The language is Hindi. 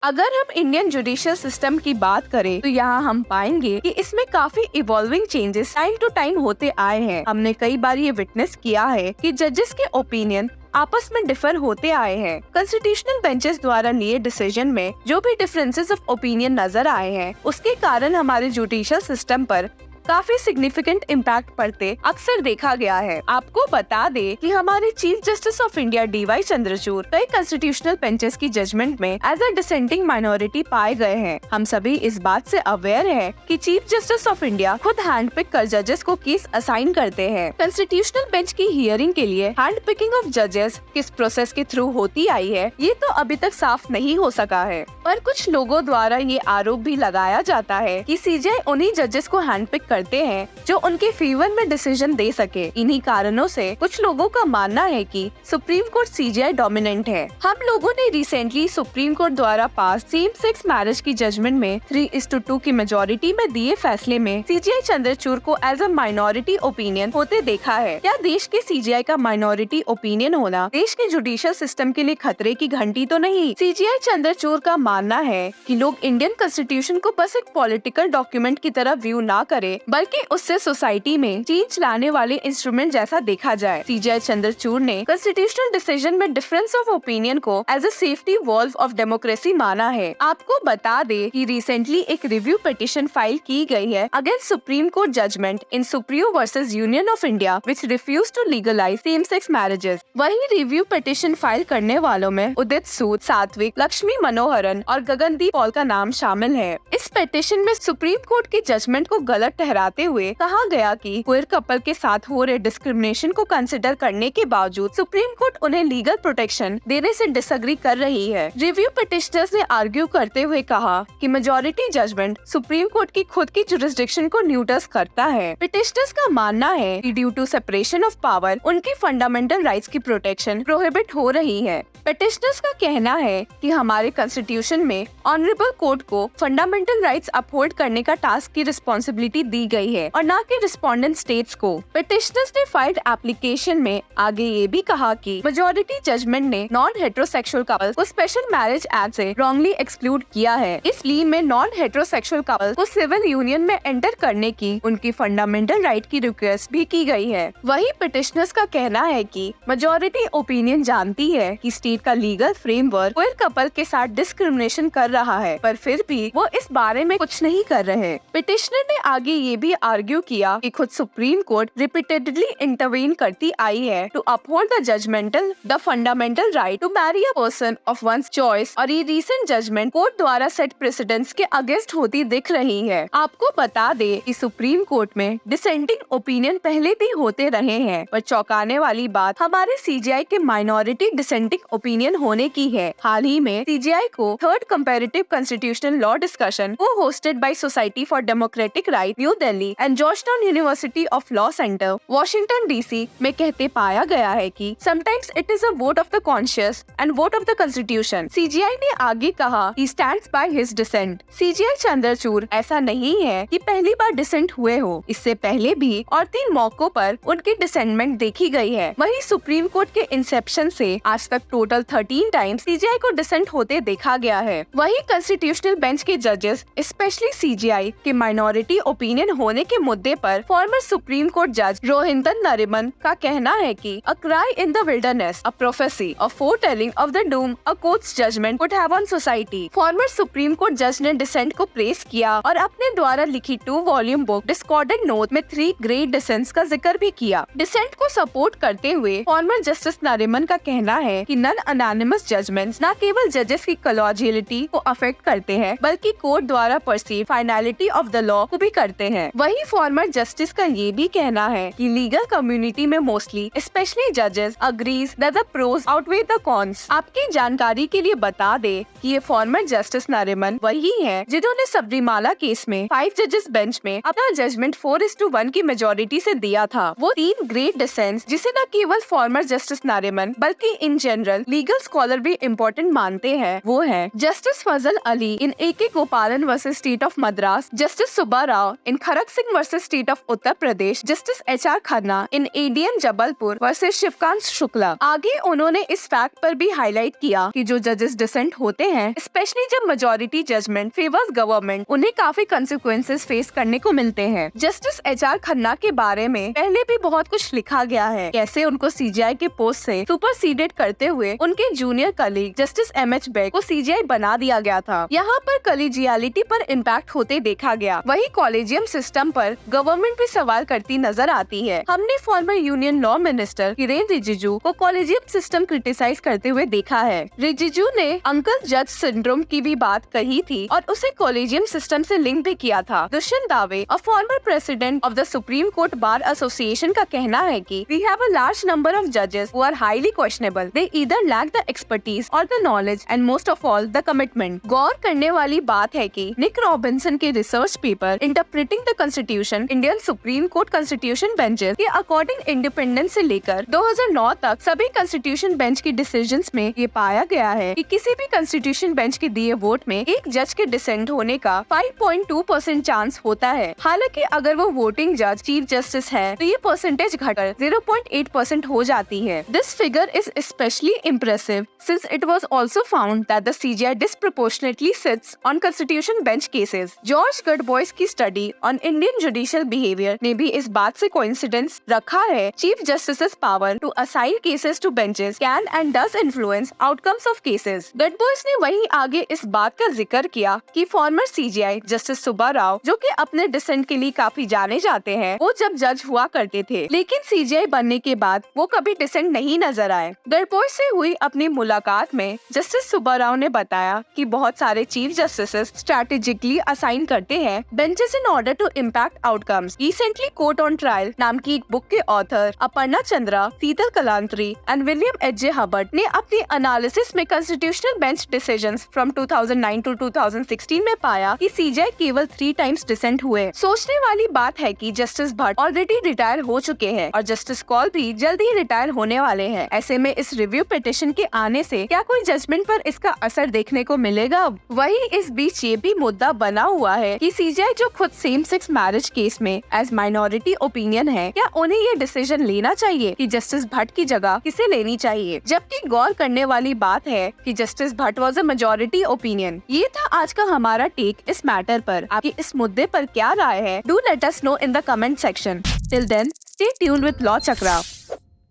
अगर हम इंडियन जुडिशियल सिस्टम की बात करें तो यहाँ हम पाएंगे कि इसमें काफी evolving changes time to time होते आए हैं। हमने कई बार ये विटनेस किया है कि जजेस के ओपिनियन आपस में डिफर होते आए हैं। कॉन्स्टिट्यूशनल बेंचेस द्वारा लिए डिसीजन में जो भी डिफरेंसेस ऑफ ओपिनियन नजर आए हैं, उसके कारण हमारे जुडिशियल सिस्टम पर काफी सिग्निफिकेंट इम्पैक्ट पड़ते अक्सर देखा गया है। आपको बता दे कि हमारे chief justice of India DY Chandrachud कई कॉन्स्टिट्यूशनल बेंचेस की जजमेंट में एज अ डिसेंटिंग माइनॉरिटी पाए गए हैं। हम सभी इस बात से अवेयर हैं कि चीफ जस्टिस ऑफ इंडिया खुद हैंड पिक कर जजेस को केस असाइन करते हैं। कॉन्स्टिट्यूशनल बेंच की हियरिंग के लिए हैंड पिकिंग ऑफ जजेस किस प्रोसेस के थ्रू होती आई है, ये तो अभी तक साफ नहीं हो सका है, पर कुछ लोगों द्वारा ये आरोप भी लगाया जाता है कि CJI उन्हीं जजेस को हैंड पिक करते हैं जो उनके फेवर में डिसीजन दे सके। इन्हीं कारणों से कुछ लोगों का मानना है कि सुप्रीम कोर्ट CJI डोमिनेंट है। हम लोगों ने रिसेंटली सुप्रीम कोर्ट द्वारा पास सेम सेक्स मैरिज की जजमेंट में 3:2 की मेजोरिटी में दिए फैसले में CJI चंद्रचूड़ को एज अ माइनॉरिटी ओपिनियन होते देखा है। क्या देश के CJI का माइनॉरिटी ओपिनियन होना देश के जुडिशियल सिस्टम के लिए खतरे की घंटी तो नहीं? CJI चंद्रचूड़ का मानना है कि लोग इंडियन कॉन्स्टिट्यूशन को बस एक पॉलिटिकल डॉक्यूमेंट की तरह व्यू ना करे, बल्कि उससे सोसाइटी में चेंज लाने वाले इंस्ट्रूमेंट जैसा देखा जाए। CJI चंद्रचूड़ ने कॉन्स्टिट्यूशनल डिसीजन में डिफरेंस ऑफ ओपिनियन को as a safety valve of democracy माना है। आपको बता दे कि रिसेंटली एक रिव्यू पिटीशन फाइल की गई है against Supreme Court judgment in Supriyo versus Union of India which refuse to legalise same sex marriages. वही रिव्यू पिटीशन फाइल करने वालों में उदित सूद, सात्विक, लक्ष्मी मनोहरन और गगनदीप पॉल का नाम शामिल है। इस पिटीशन में सुप्रीम कोर्ट के जजमेंट को गलत ठहराते हुए कहा गया कि क्वेयर कपल के साथ हो रहे डिस्क्रिमिनेशन को कंसिडर करने के बावजूद सुप्रीम कोर्ट उन्हें लीगल प्रोटेक्शन देने से डिसएग्री कर रही है। रिव्यू पिटिशनर्स ने आर्ग्यू करते हुए कहा कि मेजॉरिटी जजमेंट सुप्रीम कोर्ट की खुद की जुरिस्डिक्शन को न्यूट्रल करता है। पिटिशनर्स का मानना है कि due to separation of power उनकी फंडामेंटल राइट्स की प्रोटेक्शन प्रोहिबिट हो रही है। पिटिशनर्स का कहना है कि हमारे कॉन्स्टिट्यूशन में ऑनरेबल कोर्ट को फंडामेंटल राइट्स अपहोल्ड करने का टास्क की रिस्पॉन्सिबिलिटी दी गई है और न कि रिस्पोंडेंट स्टेट्स को। पिटिशनर्स ने फाइल्ड एप्लीकेशन में आगे ये भी कहा कि मेजॉरिटी जजमेंट ने नॉन हेटेरोसेक्सुअल कपल को स्पेशल मैरिज एक्ट से रॉन्गली एक्सक्लूड किया है। इस प्ली में नॉन हेटेरोसेक्सुअल कपल को सिविल यूनियन में एंटर करने की उनकी फंडामेंटल राइट की रिक्वेस्ट भी की गई है। वही पिटिशनर्स का कहना है कि मेजॉरिटी ओपिनियन जानती है कि स्टेट का लीगल फ्रेमवर्क क्वेयर कपल के साथ डिस्क्रिमिनेशन कर रहा है, पर फिर भी वो इस बारे में कुछ नहीं कर रहे। पिटिशनर ने आगे ये भी आर्ग्यू किया कि खुद सुप्रीम कोर्ट रिपीटेडली इंटरवीन करती आई है to uphold the fundamental right to marry a person of one's choice, और ये रीसेंट जजमेंट कोर्ट द्वारा सेट प्रेसिडेंट्स के अगेंस्ट होती दिख रही है। आपको बता दे कि सुप्रीम कोर्ट में डिसेंटिंग ओपिनियन पहले भी होते रहे हैं, पर चौंकाने वाली बात हमारे CJI के माइनॉरिटी डिसेंटिंग ओपिनियन होने की है। हाल ही में CJI को third comparative constitutional law discussion को hosted by society for democratic right new Delhi and Georgetown university of law center Washington DC में कहते पाया गया है कि sometimes it is a vote of the conscious and vote of the constitution. CJI ने आगे कहा he stands by his dissent. CJI Chandrachud ऐसा नहीं है कि पहली बार डिसेंट हुए हो, इससे पहले भी और 3 मौकों पर उनकी डिसेंटमेंट देखी गई है। वही सुप्रीम कोर्ट के इंसेप्शन से आज तक टोटल 13 टाइम्स CJI को डिसेंट होते देखा गया है। वही कॉन्स्टिट्यूशनल बेंच के जजेस स्पेशली CJI के माइनॉरिटी ओपिनियन होने के मुद्दे पर फॉर्मर सुप्रीम कोर्ट जज रोहिंटन नरिमन का कहना है कि a cry in the wilderness, a prophecy, a foretelling of the doom a court's judgment would have on society. Former supreme court जज ने डिसेंट को प्रेस किया और अपने द्वारा लिखी 2 वॉल्यूम बुक डिस्कॉर्डेंट नोट में 3 ग्रेट डिसेंट्स का जिक्र भी किया। डिसेंट को सपोर्ट करते हुए फॉर्मर जस्टिस नरिमन का कहना है कि नॉन अनोनिमस जजमेंट्स न केवल जजेस की कॉलेजियलिटी को अफेक्ट करते हैं, बल्कि कोर्ट द्वारा perceive finality of the law को भी करते हैं। वही फॉर्मर जस्टिस का ये भी कहना है कि लीगल कम्युनिटी में मोस्टली स्पेशली जजेस agrees that the pros outweigh the cons. आपकी जानकारी के लिए बता दे कि ये फॉर्मर जस्टिस नरिमन वही है जिन्होंने सबरीमाला केस में 5 जजेस बेंच में अपना जजमेंट 4:1 की मेजोरिटी से दिया था। वो 3 ग्रेट डिसेंट्स जिसे न केवल फॉर्मर जस्टिस नरिमन बल्कि इन जनरल लीगल स्कॉलर भी इम्पोर्टेंट मानते हैं। वो है जस्टिस फजल अली इन AK गोपालन versus state of Madras, justice Subba Rao in Kharak Singh versus state of Uttar Pradesh, justice HR Khanna in ADN Jabalpur versus Shivkant Shukla. आगे उन्होंने इस फैक्ट पर भी हाईलाइट किया कि जो जजेस डिसेंट होते हैं, स्पेशली जब मेजॉरिटी जजमेंट फेवर्स गवर्नमेंट, उन्हें काफी कंसिक्वेंसेस फेस करने को मिलते हैं। जस्टिस HR खन्ना के बारे में पहले भी बहुत कुछ लिखा गया है, कैसे उनको CJI के पोस्ट से सुपरसीडेड करते हुए उनके junior colleague justice MH Beg को CJI बना दिया गया था। यहाँ पर कलीजियलिटी पर इम्पैक्ट होते देखा गया। वही कॉलेजियम सिस्टम पर गवर्नमेंट भी सवाल करती नजर आती है। हमने former union law minister Kiren Rijiju को कॉलेजियम सिस्टम क्रिटिसाइज करते हुए देखा है। रिजिजू ने अंकल जज सिंड्रोम की भी बात कही थी और उसे कॉलेजियम सिस्टम से लिंक भी किया था। Dushyant Dave, a former president of the supreme court bar association, का कहना है कि we have a large number of जजेस who are highly questionable. They either lack the expertise और the knowledge and most of all the commitment. गौर करने वाली बात है कि निक रॉबिन्सन के research paper interpreting the constitution Indian supreme court constitution benches के अकॉर्डिंग इंडिपेंडेंस से लेकर 2009 तक सभी कॉन्स्टिट्यूशन बेंच की डिसीजंस में ये पाया गया है कि किसी भी कॉन्स्टिट्यूशन बेंच के दिए वोट में एक जज के डिसेंट होने का 5.2% चांस होता है। हालांकि अगर वो वोटिंग जज चीफ जस्टिस है तो ये परसेंटेज घटकर 0.8% हो जाती है। This figure is specially impressive since it was also found that the CJI disproportionately sits on constitution bench cases. George Gadbois की study on Indian judicial behaviour ने भी इस बात से कोइंसिडेंस रखा है। Chief justice power to assign cases to benches can and does influence outcomes of cases. Gadbois ने वहीं आगे इस बात का जिक्र किया कि former CJI justice Subba Rao, जो कि अपने डिसेंट के लिए काफी जाने जाते हैं, वो जब जज हुआ करते थे, लेकिन CJI बनने के बाद वो कभी डिसेंट नहीं नजर आए। गडबॉयस से हुई अपनी मुलाकात में जस्टिस सुब्बा राव ने बताया कि बहुत सारे चीफ जस्टिस स्ट्रेटेजिकली असाइन करते हैं benches in order to impact outcomes. Recently court on trial नाम की एक बुक के author Aparna Chandra, Sheetal Kalantri and William H.J. Hubert ने अपनी एनालिसिस में constitutional bench decisions from 2009 to 2016 में पाया कि CJI केवल 3 टाइम्स डिसेंट हुए। सोचने वाली बात है कि जस्टिस भट्ट ऑलरेडी रिटायर हो चुके हैं और जस्टिस कौल भी जल्दी ही रिटायर होने वाले हैं। ऐसे में इस रिव्यू पिटिशन के आने से क्या कोई जजमेंट पर इसका असर देखने को मिलेगा? वही इस बीच ये भी मुद्दा बना हुआ है कि CJI जो खुद सेम सेक्स मैरिज केस में एज माइनॉरिटी ओपिनियन है, क्या उन्हें ये डिसीजन लेना चाहिए कि जस्टिस भट्ट की जगह किसे लेनी चाहिए? जबकि गौर करने वाली बात है कि justice Bhatt was a majority opinion. ये था आज का हमारा टेक इस मैटर पर। आपकी इस मुद्दे पर क्या राय है? Do let us know in the comment section. Till then, stay tuned with law chakra.